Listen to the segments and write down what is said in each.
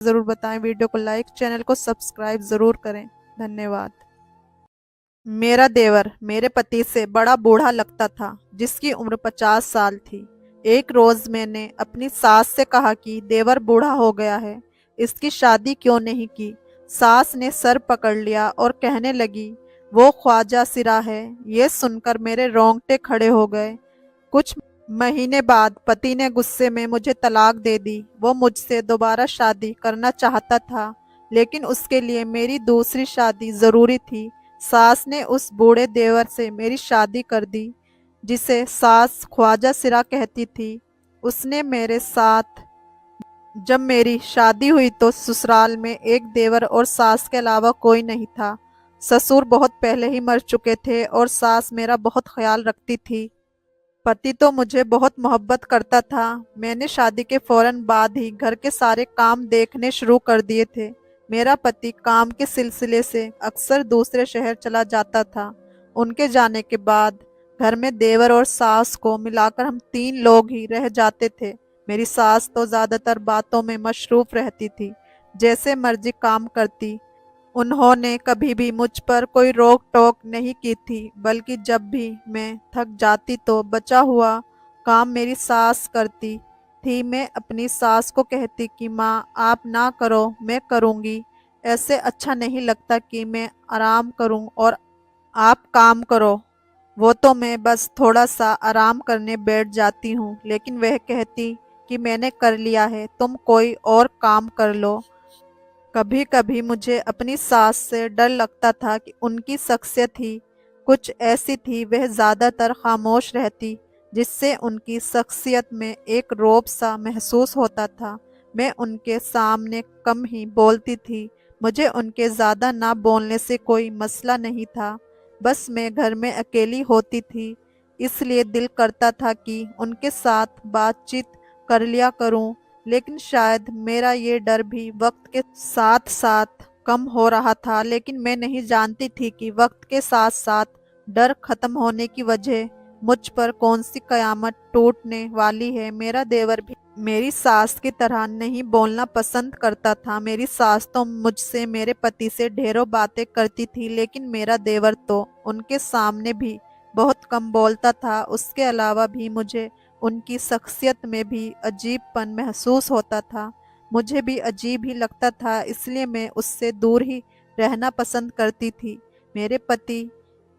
ज़रूर बताएं, वीडियो को लाइक, चैनल को सब्सक्राइब ज़रूर करें। धन्यवाद। मेरा देवर मेरे पति से बड़ा बूढ़ा लगता था, जिसकी उम्र 50 साल थी। एक रोज मैंने अपनी सास से कहा कि देवर बूढ़ा हो गया है, इसकी शादी क्यों नहीं की। सास ने सर पकड़ लिया और कहने लगी, वो ख्वाजा सिरा है। ये सुनकर मेरे रोंगटे खड़े हो गए। कुछ महीने बाद पति ने गुस्से में मुझे तलाक दे दी। वो मुझसे दोबारा शादी करना चाहता था, लेकिन उसके लिए मेरी दूसरी शादी जरूरी थी। सास ने उस बूढ़े देवर से मेरी शादी कर दी, जिसे सास ख्वाजा सिरा कहती थी। उसने मेरे साथ जब मेरी शादी हुई तो ससुराल में एक देवर और सास के अलावा कोई नहीं था। ससुर बहुत पहले ही मर चुके थे और सास मेरा बहुत ख्याल रखती थी। पति तो मुझे बहुत मोहब्बत करता था। मैंने शादी के फौरन बाद ही घर के सारे काम देखने शुरू कर दिए थे। मेरा पति काम के सिलसिले से अक्सर दूसरे शहर चला जाता था। उनके जाने के बाद घर में देवर और सास को मिलाकर हम 3 लोग ही रह जाते थे। मेरी सास तो ज्यादातर बातों में मशरूफ रहती थी, जैसे मर्जी काम करती। उन्होंने कभी भी मुझ पर कोई रोक टोक नहीं की थी, बल्कि जब भी मैं थक जाती तो बचा हुआ काम मेरी सास करती थी। मैं अपनी सास को कहती कि माँ, आप ना करो, मैं करूँगी। ऐसे अच्छा नहीं लगता कि मैं आराम करूँ और आप काम करो। वो तो मैं बस थोड़ा सा आराम करने बैठ जाती हूँ, लेकिन वह कहती कि मैंने कर लिया है, तुम कोई और काम कर लो। कभी कभी मुझे अपनी सास से डर लगता था कि उनकी शख्सियत ही कुछ ऐसी थी। वह ज़्यादातर खामोश रहती, जिससे उनकी शख्सियत में एक रौब सा महसूस होता था। मैं उनके सामने कम ही बोलती थी। मुझे उनके ज़्यादा ना बोलने से कोई मसला नहीं था, बस मैं घर में अकेली होती थी, इसलिए दिल करता था कि उनके साथ बातचीत कर लिया करूं। लेकिन शायद मेरा ये डर भी वक्त के साथ साथ कम हो रहा था। लेकिन मैं नहीं जानती थी कि वक्त के साथ साथ डर खत्म होने की वजह मुझ पर कौन सी कयामत टूटने वाली है। मेरा देवर भी मेरी सास की तरह नहीं बोलना पसंद करता था। मेरी सास तो मुझसे, मेरे पति से ढेरों बातें करती थी, लेकिन मेरा देवर तो उनके सामने भी बहुत कम बोलता था। उसके अलावा भी मुझे उनकी शख्सियत में भी अजीबपन महसूस होता था। मुझे भी अजीब ही लगता था, इसलिए मैं उससे दूर ही रहना पसंद करती थी। मेरे पति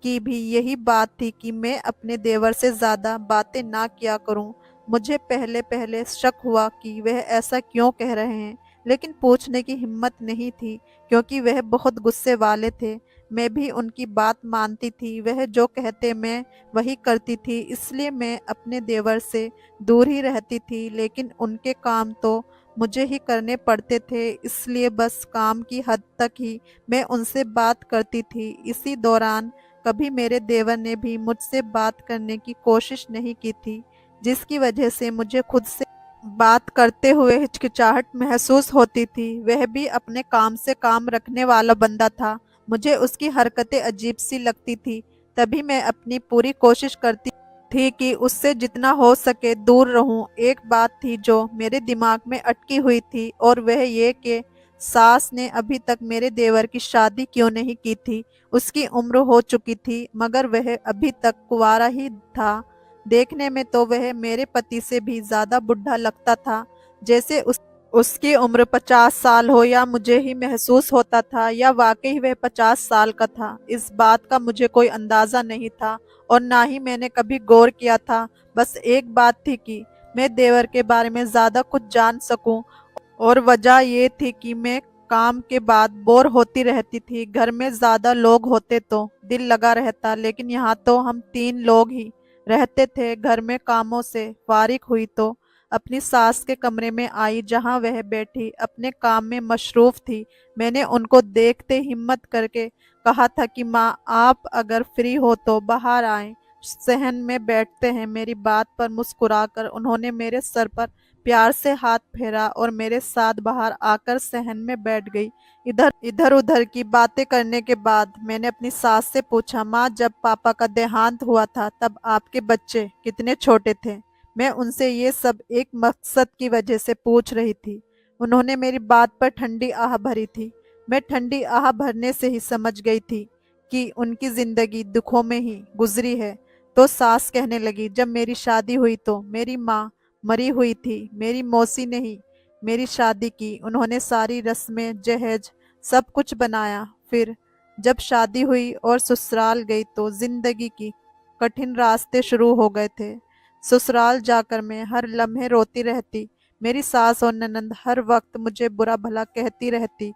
की भी यही बात थी कि मैं अपने देवर से ज़्यादा बातें ना किया करूं। मुझे पहले पहले शक हुआ कि वह ऐसा क्यों कह रहे हैं, लेकिन पूछने की हिम्मत नहीं थी, क्योंकि वह बहुत गुस्से वाले थे। मैं भी उनकी बात मानती थी, वह जो कहते मैं वही करती थी, इसलिए मैं अपने देवर से दूर ही रहती थी। लेकिन उनके काम तो मुझे ही करने पड़ते थे, इसलिए बस काम की हद तक ही मैं उनसे बात करती थी। इसी दौरान कभी मेरे देवर ने भी मुझसे बात करने की कोशिश नहीं की थी, जिसकी वजह से मुझे खुद से बात करते हुए हिचकिचाहट महसूस होती थी। वह भी अपने काम से काम रखने वाला बंदा था। मुझे उसकी हरकतें अजीब सी लगती थी। तभी मैं अपनी पूरी कोशिश करती थी कि उससे जितना हो सके दूर रहूं। एक बात थी जो मेरे दिमाग में अटकी हुई थी, और वह ये कि सास ने अभी तक मेरे देवर की शादी क्यों नहीं की थी। उसकी उम्र हो चुकी थी, मगर वह अभी तक कुंवारा ही था। देखने में तो वह मेरे पति से भी ज्यादा बुढ़ा लगता था, जैसे उसकी उम्र 50 साल हो। या मुझे ही महसूस होता था, या वाकई वह 50 साल का था, इस बात का मुझे कोई अंदाजा नहीं था, और ना ही मैंने कभी गौर किया था। बस एक बात थी कि मैं देवर के बारे में ज्यादा कुछ जान सकूं, और वजह ये थी कि मैं काम के बाद बोर होती रहती थी। घर में ज्यादा लोग होते तो दिल लगा रहता, लेकिन यहाँ तो हम 3 लोग ही रहते थे। घर में कामों से फारिग हुई तो अपनी सास के कमरे में आई, जहाँ वह बैठी अपने काम में मशरूफ थी। मैंने उनको देखते हिम्मत करके कहा था कि माँ, आप अगर फ्री हो तो बाहर आएं, सहन में बैठते हैं। मेरी बात पर मुस्कुराकर उन्होंने मेरे सर पर प्यार से हाथ फेरा और मेरे साथ बाहर आकर सहन में बैठ गई। इधर इधर उधर की बातें करने के बाद मैंने अपनी सास से पूछा, माँ, जब पापा का देहांत हुआ था तब आपके बच्चे कितने छोटे थे। मैं उनसे ये सब एक मकसद की वजह से पूछ रही थी। उन्होंने मेरी बात पर ठंडी आह भरी थी। मैं ठंडी आह भरने से ही समझ गई थी कि उनकी जिंदगी दुखों में ही गुजरी है। तो सास कहने लगी, जब मेरी शादी हुई तो मेरी माँ मरी हुई थी। मेरी मौसी ने ही मेरी शादी की। उन्होंने सारी रस्में जहेज सब कुछ बनाया। फिर जब शादी हुई और ससुराल गई तो जिंदगी की कठिन रास्ते शुरू हो गए थे। ससुराल जाकर मैं हर लम्हे रोती रहती। मेरी सास और ननंद हर वक्त मुझे बुरा भला कहती रहती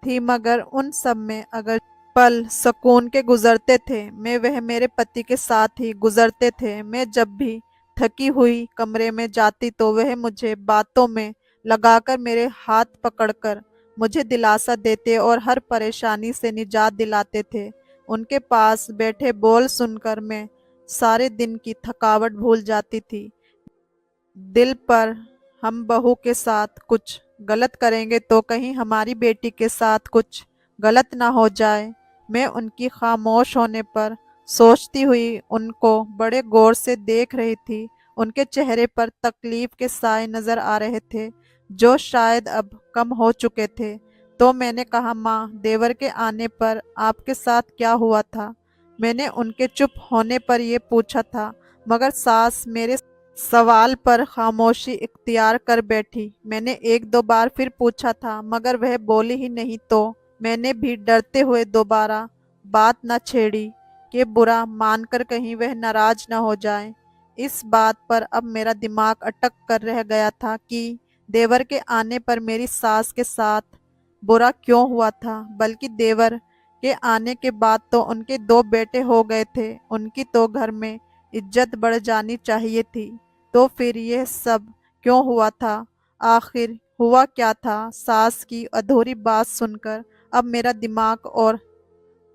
थी, मगर उन सब में अगर पल सुकून के गुजरते थे मैं वह मेरे पति के साथ ही गुजरते थे। मैं जब भी थकी हुई कमरे में जाती तो वह मुझे बातों में लगाकर मेरे हाथ पकड़कर मुझे दिलासा देते और हर परेशानी से निजात दिलाते थे। उनके पास बैठे बोल सुनकर मैं सारे दिन की थकावट भूल जाती थी। दिल पर हम बहू के साथ कुछ गलत करेंगे तो कहीं हमारी बेटी के साथ कुछ गलत ना हो जाए। मैं उनकी खामोश होने पर सोचती हुई उनको बड़े गौर से देख रही थी। उनके चेहरे पर तकलीफ के साए नजर आ रहे थे, जो शायद अब कम हो चुके थे। तो मैंने कहा, माँ, देवर के आने पर आपके साथ क्या हुआ था? मैंने उनके चुप होने पर यह पूछा था, मगर सास मेरे सवाल पर खामोशी इख्तियार कर बैठी। मैंने एक दो बार फिर पूछा था, मगर वह बोली ही नहीं। तो मैंने भी डरते हुए दोबारा बात न छेड़ी कि बुरा मानकर कहीं वह नाराज न हो जाए। इस बात पर अब मेरा दिमाग अटक कर रह गया था कि देवर के आने पर मेरी सास के साथ बुरा क्यों हुआ था, बल्कि देवर के आने के बाद तो उनके दो बेटे हो गए थे। उनकी तो घर में इज्जत बढ़ जानी चाहिए थी। तो फिर यह सब क्यों हुआ था? आखिर हुआ क्या था? सास की अधूरी बात सुनकर अब मेरा दिमाग और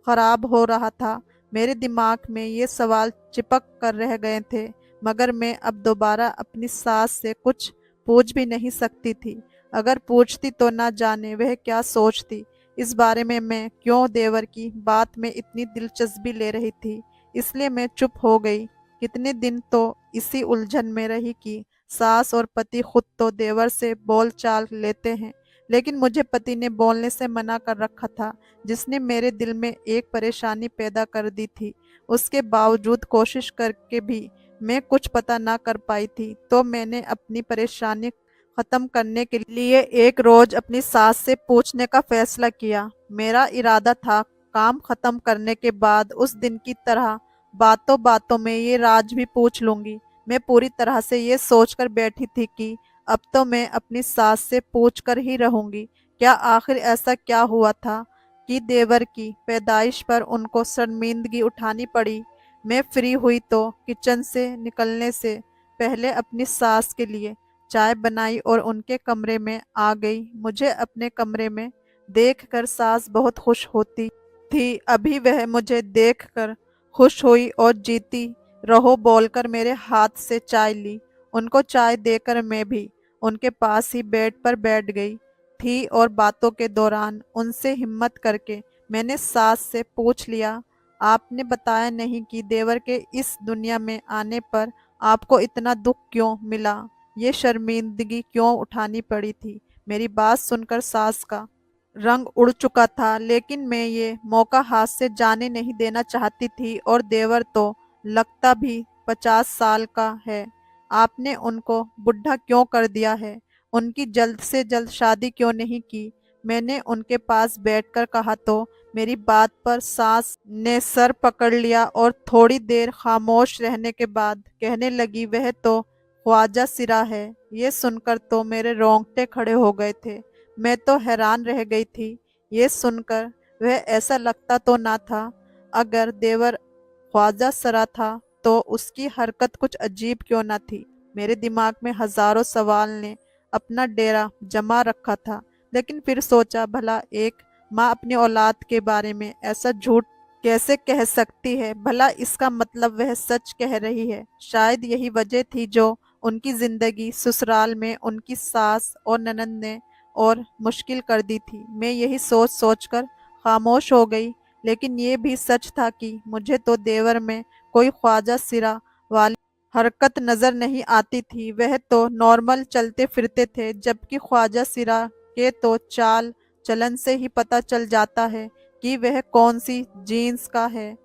खराब हो रहा था। मेरे दिमाग में ये सवाल चिपक कर रह गए थे, मगर मैं अब दोबारा अपनी सास से कुछ पूछ भी नहीं सकती थी। अगर पूछती तो ना जाने वह क्या सोचती। इस बारे में मैं क्यों देवर की बात में इतनी दिलचस्पी ले रही थी, इसलिए मैं चुप हो गई। कितने दिन तो इसी उलझन में रही कि सास और पति खुद तो देवर से बोल चाल लेते हैं, लेकिन मुझे पति ने बोलने से मना कर रखा था, जिसने मेरे दिल में एक परेशानी पैदा कर दी थी। उसके बावजूद कोशिश करके भी मैं कुछ पता ना कर पाई थी। तो मैंने अपनी परेशानी खत्म करने के लिए एक रोज अपनी सास से पूछने का फैसला किया। मेरा इरादा था काम खत्म करने के बाद उस दिन की तरह बातों बातों में ये राज भी पूछ लूंगी। मैं पूरी तरह से ये सोचकर बैठी थी कि अब तो मैं अपनी सास से पूछ कर ही रहूंगी, क्या आखिर ऐसा क्या हुआ था कि देवर की पैदाइश पर उनको शर्मिंदगी उठानी पड़ी। मैं फ्री हुई तो किचन से निकलने से पहले अपनी सास के लिए चाय बनाई और उनके कमरे में आ गई। मुझे अपने कमरे में देखकर सास बहुत खुश होती थी। अभी वह मुझे देखकर खुश हुई और जीती रहो बोलकर मेरे हाथ से चाय ली। उनको चाय देकर मैं भी उनके पास ही बेड पर बैठ गई थी और बातों के दौरान उनसे हिम्मत करके मैंने सास से पूछ लिया, आपने बताया नहीं कि देवर के इस दुनिया में आने पर आपको इतना दुख क्यों मिला? ये शर्मिंदगी क्यों उठानी पड़ी थी? मेरी बात सुनकर सास का रंग उड़ चुका था, लेकिन मैं ये मौका हाथ से जाने नहीं देना चाहती थी। और देवर तो लगता भी 50 साल का है। आपने उनको बुढ़ा क्यों कर दिया है? उनकी जल्द से जल्द शादी क्यों नहीं की? मैंने उनके पास बैठकर कहा तो मेरी बात पर सास ने सर पकड़ लिया और थोड़ी देर खामोश रहने के बाद कहने लगी, वह तो ख्वाजा सिरा है। ये सुनकर तो मेरे रोंगटे खड़े हो गए थे। मैं तो हैरान रह गई थी। ये सुनकर वह ऐसा लगता तो ना था। अगर देवर ख्वाजा सरा था तो उसकी हरकत कुछ अजीब क्यों ना थी? मेरे दिमाग में हजारों सवाल ने अपना डेरा जमा रखा था, लेकिन फिर सोचा, भला एक माँ अपनी औलाद के बारे में ऐसा झूठ कैसे कह सकती है? भला इसका मतलब वह सच कह रही है। शायद यही वजह थी जो उनकी जिंदगी ससुराल में उनकी सास और ननंद ने और मुश्किल कर दी थी। मैं यही सोच सोचकर खामोश हो गई। लेकिन ये भी सच था कि मुझे तो देवर में कोई ख्वाजा सिरा वाली हरकत नजर नहीं आती थी। वह तो नॉर्मल चलते फिरते थे, जबकि ख्वाजा सिरा के तो चाल चलन से ही पता चल जाता है कि वह कौन सी जीन्स का है।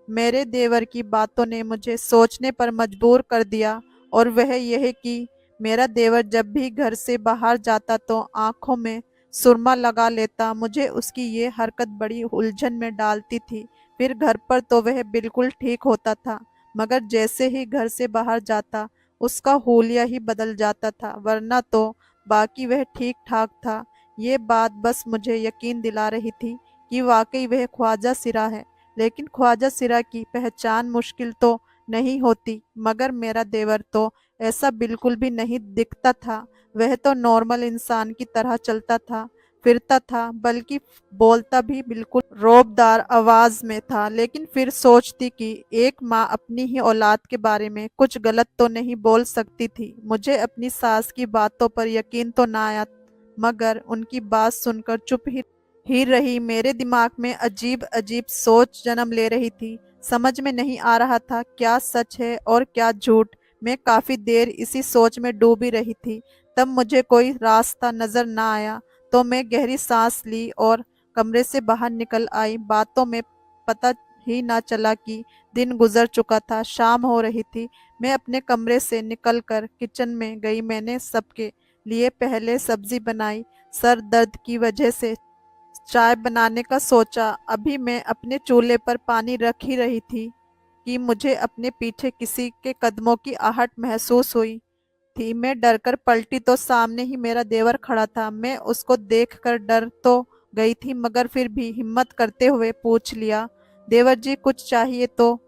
मेरे देवर की बातों ने मुझे सोचने पर मजबूर कर दिया, और वह यह कि मेरा देवर जब भी घर से बाहर जाता तो आंखों में सुरमा लगा लेता। मुझे उसकी ये हरकत बड़ी उलझन में डालती थी। फिर घर पर तो वह बिल्कुल ठीक होता था, मगर जैसे ही घर से बाहर जाता उसका हुलिया ही बदल जाता था, वरना तो बाकी वह ठीक ठाक था। ये बात बस मुझे यकीन दिला रही थी कि वाकई वह ख्वाजा सिरा है। लेकिन ख्वाजा सिरा की पहचान मुश्किल तो नहीं होती, मगर मेरा देवर तो ऐसा बिल्कुल भी नहीं दिखता था। वह तो नॉर्मल इंसान की तरह चलता था, फिरता था, बल्कि बोलता भी बिल्कुल रौबदार आवाज में था। लेकिन फिर सोचती कि एक माँ अपनी ही औलाद के बारे में कुछ गलत तो नहीं बोल सकती थी। मुझे अपनी सास की बातों पर यकीन तो ना आया, मगर उनकी बात सुनकर चुप ही रही। मेरे दिमाग में अजीब अजीब सोच जन्म ले रही थी। समझ में नहीं आ रहा था क्या सच है और क्या झूठ। मैं काफी देर इसी सोच में डूबी रही थी। तब मुझे कोई रास्ता नजर ना आया, तो मैं गहरी सांस ली और कमरे से बाहर निकल आई। बातों में पता ही ना चला कि दिन गुजर चुका था, शाम हो रही थी। मैं अपने कमरे से निकलकर किचन में गई। मैंने सबके लिए पहले सब्जी बनाई। सर दर्द की वजह से चाय बनाने का सोचा। अभी मैं अपने चूल्हे पर पानी रख ही रही थी कि मुझे अपने पीछे किसी के कदमों की आहट महसूस हुई थी। मैं डरकर पलटी तो सामने ही मेरा देवर खड़ा था। मैं उसको देखकर डर तो गई थी, मगर फिर भी हिम्मत करते हुए पूछ लिया, देवर जी कुछ चाहिए तो?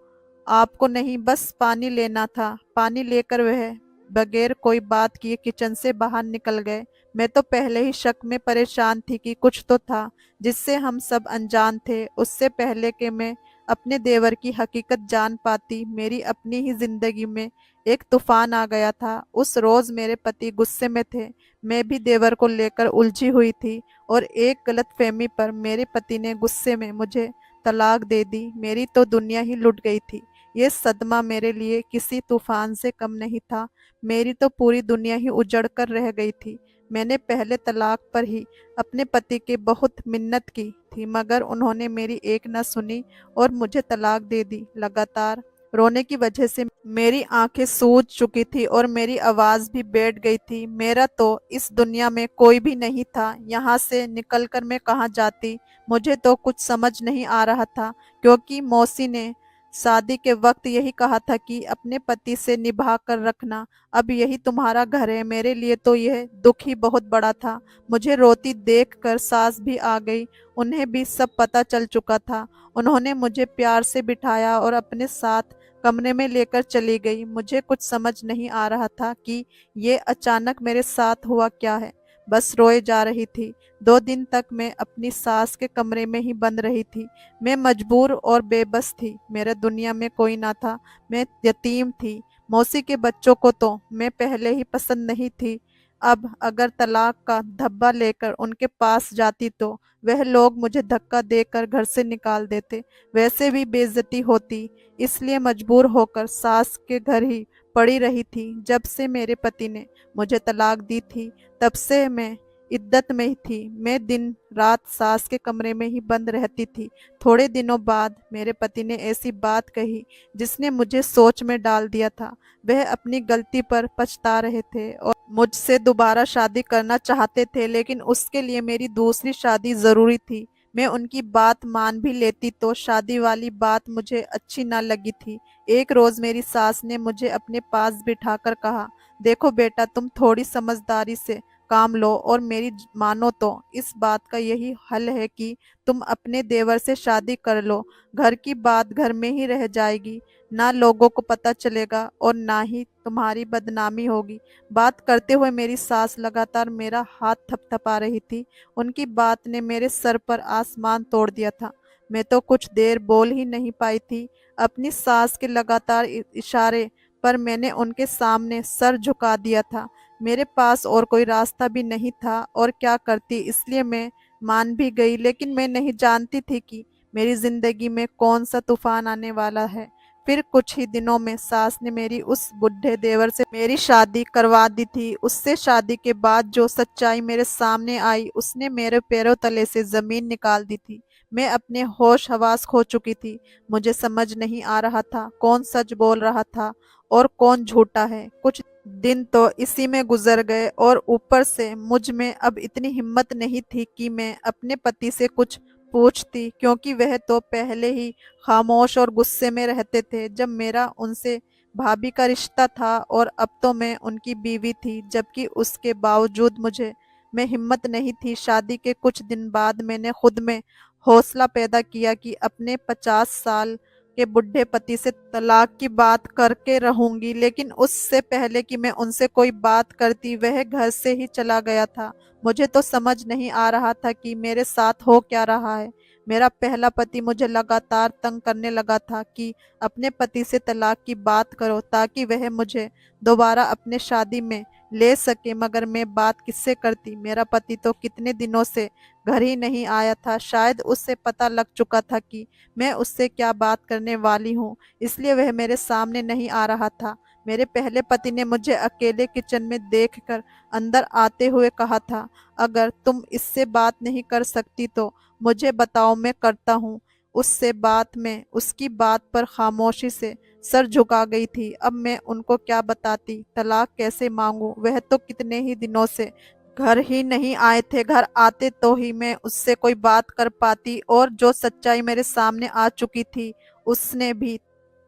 आपको नहीं, बस पानी लेना था। पानी लेकर वह बगैर कोई बात किए किचन से बाहर निकल गए। मैं तो पहले ही शक में परेशान थी कि कुछ तो था जिससे हम सब अनजान थे। उससे पहले कि मैं अपने देवर की हकीकत जान पाती, मेरी अपनी ही जिंदगी में एक तूफान आ गया था। उस रोज मेरे पति गुस्से में थे, मैं भी देवर को लेकर उलझी हुई थी, और एक गलत फहमी पर मेरे पति ने गुस्से में मुझे तलाक दे दी। मेरी तो दुनिया ही लुट गई थी। ये सदमा मेरे लिए किसी तूफान से कम नहीं था। मेरी तो पूरी दुनिया ही उजड़ कर रह गई थी। मैंने पहले तलाक पर ही अपने पति की बहुत मिन्नत की थी, मगर उन्होंने मेरी एक न सुनी और मुझे तलाक दे दी। लगातार रोने की वजह से मेरी आंखें सूज चुकी थी और मेरी आवाज भी बैठ गई थी। मेरा तो इस दुनिया में कोई भी नहीं था। यहाँ से निकलकर मैं कहाँ जाती? मुझे तो कुछ समझ नहीं आ रहा था, क्योंकि मौसी ने शादी के वक्त यही कहा था कि अपने पति से निभा कर रखना। अब यही तुम्हारा घर है। मेरे लिए तो यह दुख ही बहुत बड़ा था। मुझे रोती देखकर सास भी आ गई। उन्हें भी सब पता चल चुका था। उन्होंने मुझे प्यार से बिठाया और अपने साथ कमरे में लेकर चली गई। मुझे कुछ समझ नहीं आ रहा था कि ये अचानक मेरे साथ हुआ क्या है। बस रोए जा रही थी। 2 दिन तक मैं अपनी सास के कमरे में ही बंद रही थी। मैं मजबूर और बेबस थी। मेरे दुनिया में कोई ना था। मैं यतीम थी। मौसी के बच्चों को तो मैं पहले ही पसंद नहीं थी। अब अगर तलाक का धब्बा लेकर उनके पास जाती तो वह लोग मुझे धक्का देकर घर से निकाल देते। वैसे भी बेइज्जती होती, इसलिए मजबूर होकर सास के घर ही पड़ी रही थी। जब से मेरे पति ने मुझे तलाक दी थी, तब से मैं इद्दत में ही थी। मैं दिन रात सास के कमरे में ही बंद रहती थी। थोड़े दिनों बाद मेरे पति ने ऐसी बात कही जिसने मुझे सोच में डाल दिया था। वह अपनी गलती पर पछता रहे थे और मुझसे दोबारा शादी करना चाहते थे, लेकिन उसके लिए मेरी दूसरी शादी जरूरी थी। मैं उनकी बात मान भी लेती तो शादी वाली बात मुझे अच्छी ना लगी थी। एक रोज मेरी सास ने मुझे अपने पास बिठाकर कहा, देखो बेटा, तुम थोड़ी समझदारी से काम लो और मेरी मानो तो इस बात का यही हल है कि तुम अपने देवर से शादी कर लो। घर की बात घर में ही रह जाएगी, ना लोगों को पता चलेगा और ना ही तुम्हारी बदनामी होगी। बात करते हुए मेरी सास लगातार मेरा हाथ थपथपा रही थी। उनकी बात ने मेरे सर पर आसमान तोड़ दिया था। मैं तो कुछ देर बोल ही नहीं पाई थी। अपनी सास के लगातार इशारे पर मैंने उनके सामने सर झुका दिया था। मेरे पास और कोई रास्ता भी नहीं था और क्या करती, इसलिए मैं मान भी गई। लेकिन मैं नहीं जानती थी कि मेरी जिंदगी में कौन सा तूफान आने वाला है। फिर कुछ ही दिनों में सास ने मेरी उस बुढ़े देवर से मेरी शादी करवा दी थी। उससे शादी के बाद जो सच्चाई मेरे सामने आई उसने मेरे पैरों तले से जमीन निकाल दी थी। मैं अपने होश हवास खो चुकी थी। मुझे समझ नहीं आ रहा था कौन सच बोल रहा था और कौन झूठा है। कुछ दिन तो इसी में गुजर गए और ऊपर से मुझ में अब इतनी हिम्मत नहीं थी कि मैं अपने पति से कुछ पूछती, क्योंकि वह तो पहले ही खामोश और गुस्से में रहते थे जब मेरा उनसे भाभी का रिश्ता था, और अब तो मैं उनकी बीवी थी। जबकि उसके बावजूद मुझे में हिम्मत नहीं थी। शादी के कुछ दिन बाद मैंने खुद में हौसला पैदा किया कि अपने 50 साल के बुढ़े पति से तलाक की बात करके रहूंगी। लेकिन उससे पहले कि मैं उनसे कोई बात करती वह घर से ही चला गया था। मुझे तो समझ नहीं आ रहा था कि मेरे साथ हो क्या रहा है। मेरा पहला पति मुझे लगातार तंग करने लगा था कि अपने पति से तलाक की बात करो ताकि वह मुझे दोबारा अपने शादी में ले सके। मगर मैं बात किससे करती? मेरा पति तो कितने दिनों से घर ही नहीं आया था। शायद उससे पता लग चुका था कि मैं उससे क्या बात करने वाली हूँ, इसलिए वह मेरे सामने नहीं आ रहा था। मेरे पहले पति ने मुझे अकेले किचन में देखकर अंदर आते हुए कहा था, अगर तुम इससे बात नहीं कर सकती तो मुझे बताओ, मैं करता हूँ उससे बात। में उसकी बात पर खामोशी से सर झुका गई थी। अब मैं उनको क्या बताती? तलाक कैसे मांगू? वह तो कितने ही दिनों से घर ही नहीं आए थे। घर आते तो ही मैं उससे कोई बात कर पाती, और जो सच्चाई मेरे सामने आ चुकी थी उसने भी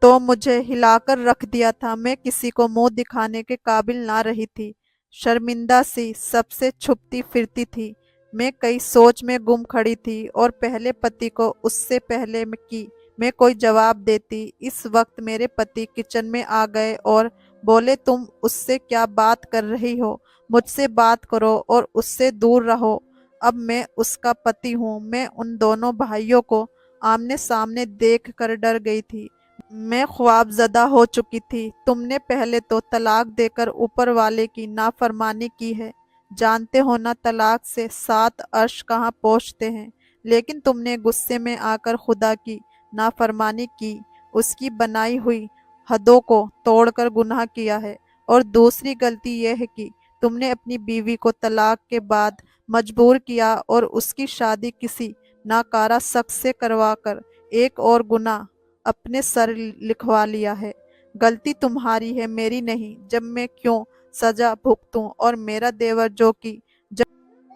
तो मुझे हिलाकर रख दिया था। मैं किसी को मुंह दिखाने के काबिल ना रही थी। शर्मिंदा सी सबसे छुपती फिरती थी। मैं कई सोच में गुम खड़ी थी, और पहले पति को उससे पहले कि मैं कोई जवाब देती, इस वक्त मेरे पति किचन में आ गए और बोले, तुम उससे क्या बात कर रही हो? मुझसे बात करो और उससे दूर रहो। अब मैं उसका पति हूँ। मैं उन दोनों भाइयों को आमने सामने देख कर डर गई थी। मैं ख्वाबजदा हो चुकी थी। तुमने पहले तो तलाक देकर ऊपर वाले की नाफरमानी की है। जानते हो ना, तलाक से 7 अर्श कहाँ पहुँचते हैं। लेकिन तुमने गुस्से में आकर खुदा की नाफरमानी की, उसकी बनाई हुई हदों को तोड़कर गुनाह किया है। और दूसरी गलती यह है कि तुमने अपनी बीवी को तलाक के बाद मजबूर किया और उसकी शादी किसी नाकारा शख्स से करवाकर एक और गुनाह अपने सर लिखवा लिया है। गलती तुम्हारी है, मेरी नहीं। जब मैं क्यों सजा भुगतूं? और मेरा देवर, जो कि जब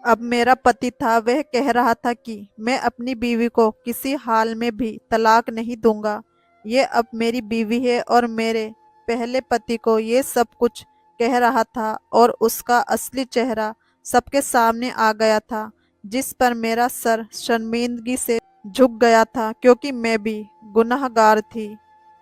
अब मेरा पति था, वह कह रहा था कि मैं अपनी बीवी को किसी हाल में भी तलाक नहीं दूंगा। ये अब मेरी बीवी है, और मेरे पहले पति को ये सब कुछ कह रहा था, और उसका असली चेहरा सबके सामने आ गया था, जिस पर मेरा सर शर्मिंदगी से झुक गया था, क्योंकि मैं भी गुनहगार थी।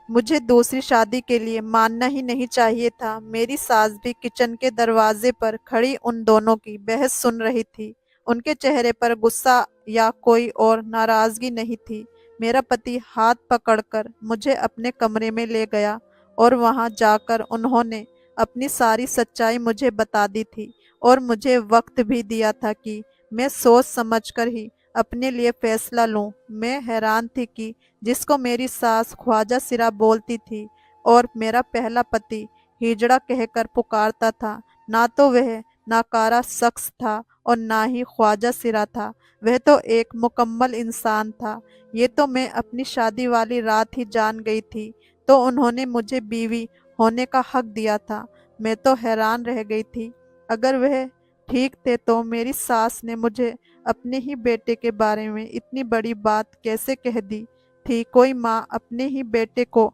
मुझे दूसरी शादी के लिए मानना ही नहीं चाहिए था। मेरी सास भी किचन के दरवाजे पर खड़ी उन दोनों की बहस सुन रही थी। उनके चेहरे पर गुस्सा या कोई और नाराजगी नहीं थी। मेरा पति हाथ पकड़कर मुझे अपने कमरे में ले गया, और वहां जाकर उन्होंने अपनी सारी सच्चाई मुझे बता दी थी, और मुझे वक्त भी दिया था कि मैं सोच समझकर ही अपने लिए फैसला लूं। मैं हैरान थी कि जिसको मेरी सास ख्वाजा सिरा बोलती थी और मेरा पहला पति हिजड़ा कहकर पुकारता था, ना तो वह नाकारा शख्स था और ना ही ख्वाजा सिरा था। वह तो एक मुकम्मल इंसान था। ये तो मैं अपनी शादी वाली रात ही जान गई थी। तो उन्होंने मुझे बीवी होने का हक दिया था। मैं तो हैरान रह गई थी। अगर वह ठीक थे तो मेरी सास ने मुझे अपने ही बेटे के बारे में इतनी बड़ी बात कैसे कह दी थी? कोई माँ अपने ही बेटे को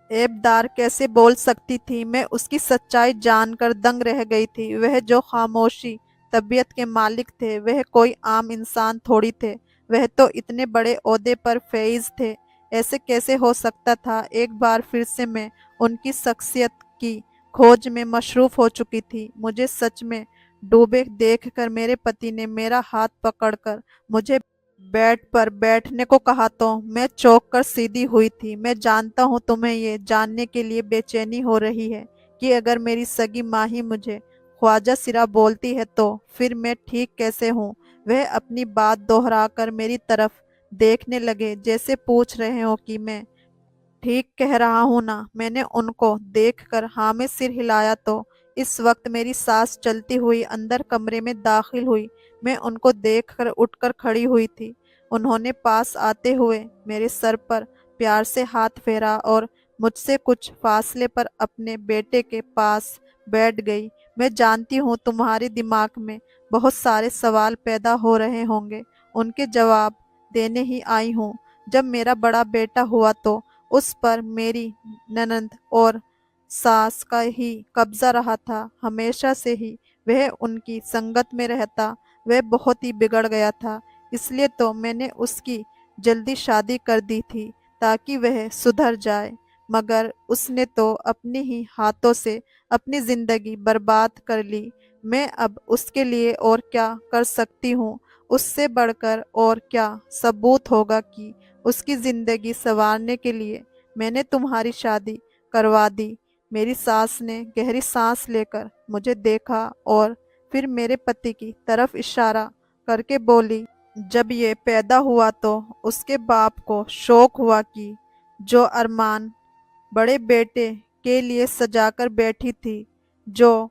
ऐबदार कैसे बोल सकती थी? मैं उसकी सच्चाई जानकर दंग रह गई थी। वह जो खामोशी तबीयत के मालिक थे, वह कोई आम इंसान थोड़ी थे। वह तो इतने बड़े ओहदे पर फैज़ थे। ऐसे कैसे हो सकता था? एक बार फिर से मैं उनकी शख्सियत की खोज में मशरूफ हो चुकी थी। मुझे सच में डूबे देखकर मेरे पति ने मेरा हाथ पकड़कर मुझे बेड पर बैठने को कहा तो मैं चौंक कर सीधी हुई थी। मैं जानता हूँ तुम्हें ये जानने के लिए बेचैनी हो रही है कि अगर मेरी सगी माँ ही मुझे ख्वाजा सिरा बोलती है तो फिर मैं ठीक कैसे हूँ। वह अपनी बात दोहराकर मेरी तरफ देखने लगे, जैसे पूछ रहे हो कि मैं ठीक कह रहा हूं ना। मैंने उनको देखकर हाँ में सिर हिलाया तो इस वक्त मेरी सास चलती हुई अंदर कमरे में दाखिल हुई। मैं उनको देखकर उठकर खड़ी हुई थी। उन्होंने पास आते हुए मेरे सर पर प्यार से हाथ फेरा और मुझसे कुछ फासले पर अपने बेटे के पास बैठ गई। मैं जानती हूँ तुम्हारे दिमाग में बहुत सारे सवाल पैदा हो रहे होंगे, उनके जवाब देने ही आई हूँ। जब मेरा बड़ा बेटा हुआ तो उस पर मेरी ननंद और सास का ही कब्जा रहा था। हमेशा से ही वह उनकी संगत में रहता। वह बहुत ही बिगड़ गया था, इसलिए तो मैंने उसकी जल्दी शादी कर दी थी ताकि वह सुधर जाए। मगर उसने तो अपने ही हाथों से अपनी जिंदगी बर्बाद कर ली। मैं अब उसके लिए और क्या कर सकती हूँ? उससे बढ़कर और क्या सबूत होगा कि उसकी जिंदगी संवारने के लिए मैंने तुम्हारी शादी करवा दी। मेरी सास ने गहरी सांस लेकर मुझे देखा और फिर मेरे पति की तरफ इशारा करके बोली, जब ये पैदा हुआ तो उसके बाप को शौक हुआ कि जो अरमान बड़े बेटे के लिए सजाकर बैठी थी, जो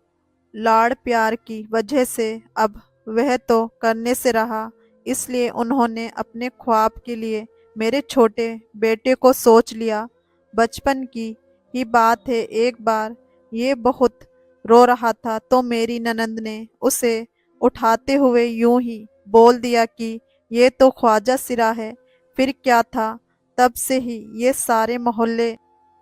लाड़ प्यार की वजह से अब वह तो करने से रहा, इसलिए उन्होंने अपने ख्वाब के लिए मेरे छोटे बेटे को सोच लिया। बचपन की ही बात है, एक बार ये बहुत रो रहा था तो मेरी ननंद ने उसे उठाते हुए यूं ही बोल दिया कि ये तो ख्वाजा सिरा है। फिर क्या था, तब से ही ये सारे मोहल्ले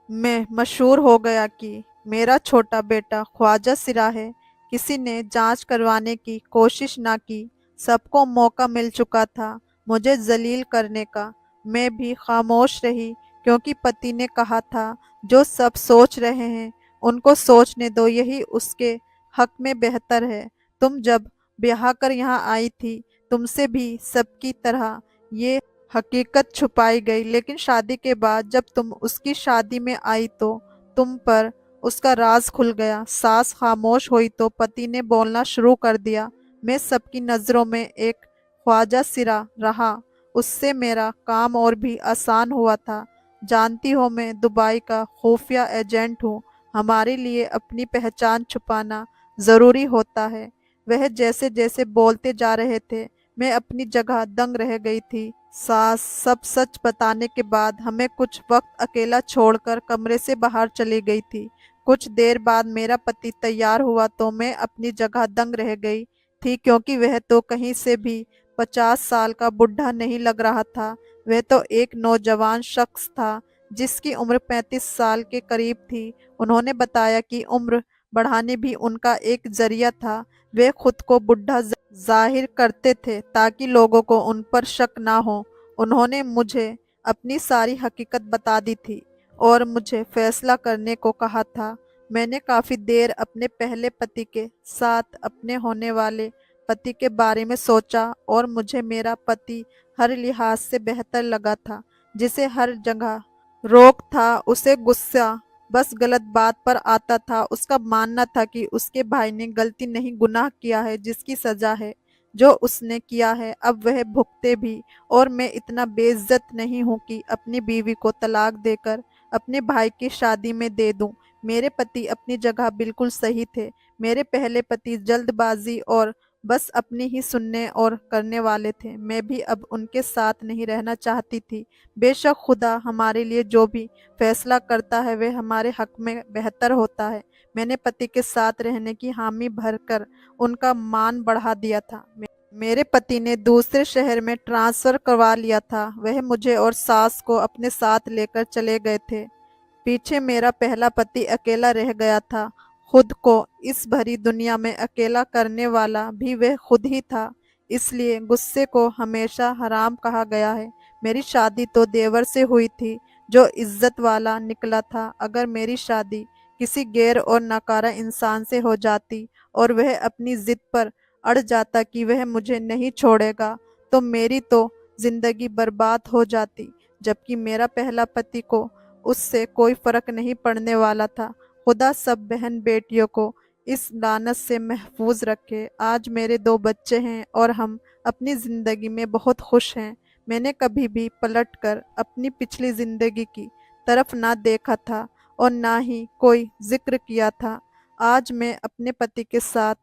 में मशहूर हो गया कि मेरा छोटा बेटा ख्वाजा सिरा है। किसी ने जांच करवाने की कोशिश ना की। सबको मौका मिल चुका था मुझे जलील करने का। मैं भी खामोश रही क्योंकि पति ने कहा था जो सब सोच रहे हैं उनको सोचने दो, यही उसके हक में बेहतर है। तुम जब ब्याह कर यहाँ आई थी तुमसे भी सबकी तरह ये हकीकत छुपाई गई, लेकिन शादी के बाद जब तुम उसकी शादी में आई तो तुम पर उसका राज खुल गया। सास खामोश हुई तो पति ने बोलना शुरू कर दिया। मैं सबकी नज़रों में एक ख्वाजा सिरा रहा। उससे मेरा काम और भी आसान हुआ था। जानती हो मैं दुबई का खुफिया एजेंट हूँ। हमारे लिए अपनी पहचान छुपाना ज़रूरी होता है। वह जैसे जैसे बोलते जा रहे थे मैं अपनी जगह दंग रह गई थी। सास सब सच बताने के बाद हमें कुछ वक्त अकेला छोड़कर कमरे से बाहर चली गई थी। कुछ देर बाद मेरा पति तैयार हुआ तो मैं अपनी जगह दंग रह गई थी, क्योंकि वह तो कहीं से भी 50 साल का बुढ़ा नहीं लग रहा था। वह तो एक नौजवान शख्स था जिसकी उम्र 35 साल के करीब थी। उन्होंने बताया कि उम्र बढ़ाने भी उनका एक जरिया था। वे खुद को बुढ़ा जाहिर करते थे ताकि लोगों को उन पर शक ना हो। उन्होंने मुझे अपनी सारी हकीकत बता दी थी और मुझे फैसला करने को कहा था। मैंने काफ़ी देर अपने पहले पति के साथ अपने होने वाले पति के बारे में सोचा और मुझे मेरा पति हर लिहाज से बेहतर लगा था। जिसे हर जगह रोक था, उसे गुस्सा बस गलत बात पर आता था। उसका मानना था कि उसके भाई ने गलती नहीं गुनाह किया है, जिसकी सजा है जो उसने किया है अब वह भुगते भी। और मैं इतना बेइज्जत नहीं हूँ कि अपनी बीवी को तलाक देकर अपने भाई की शादी में दे दूं। मेरे पति अपनी जगह बिल्कुल सही थे। मेरे पहले पति जल्दबाजी और बस अपनी ही सुनने और करने वाले थे। मैं भी अब उनके साथ नहीं रहना चाहती थी। बेशक खुदा हमारे लिए जो भी फैसला करता है वह हमारे हक में बेहतर होता है। मैंने पति के साथ रहने की हामी भरकर उनका मान बढ़ा दिया था। मेरे पति ने दूसरे शहर में ट्रांसफर करवा लिया था। वह मुझे और सास को अपने साथ लेकर चले गए थे। पीछे मेरा पहला पति अकेला रह गया था। खुद को इस भरी दुनिया में अकेला करने वाला भी वह खुद ही था। इसलिए गुस्से को हमेशा हराम कहा गया है। मेरी शादी तो देवर से हुई थी जो इज्जत वाला निकला था। अगर मेरी शादी किसी गैर और नकारा इंसान से हो जाती और वह अपनी जिद पर अड़ जाता कि वह मुझे नहीं छोड़ेगा, तो मेरी तो जिंदगी बर्बाद हो जाती। जबकि मेरा पहला पति को उससे कोई फर्क नहीं पड़ने वाला था। खुदा सब बहन बेटियों को इस लानत से महफूज रखे। आज मेरे 2 बच्चे हैं और हम अपनी ज़िंदगी में बहुत खुश हैं। मैंने कभी भी पलटकर अपनी पिछली ज़िंदगी की तरफ ना देखा था और ना ही कोई जिक्र किया था। आज मैं अपने पति के साथ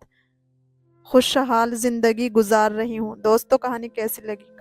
खुशहाल जिंदगी गुजार रही हूँ। दोस्तों, कहानी कैसी लगी?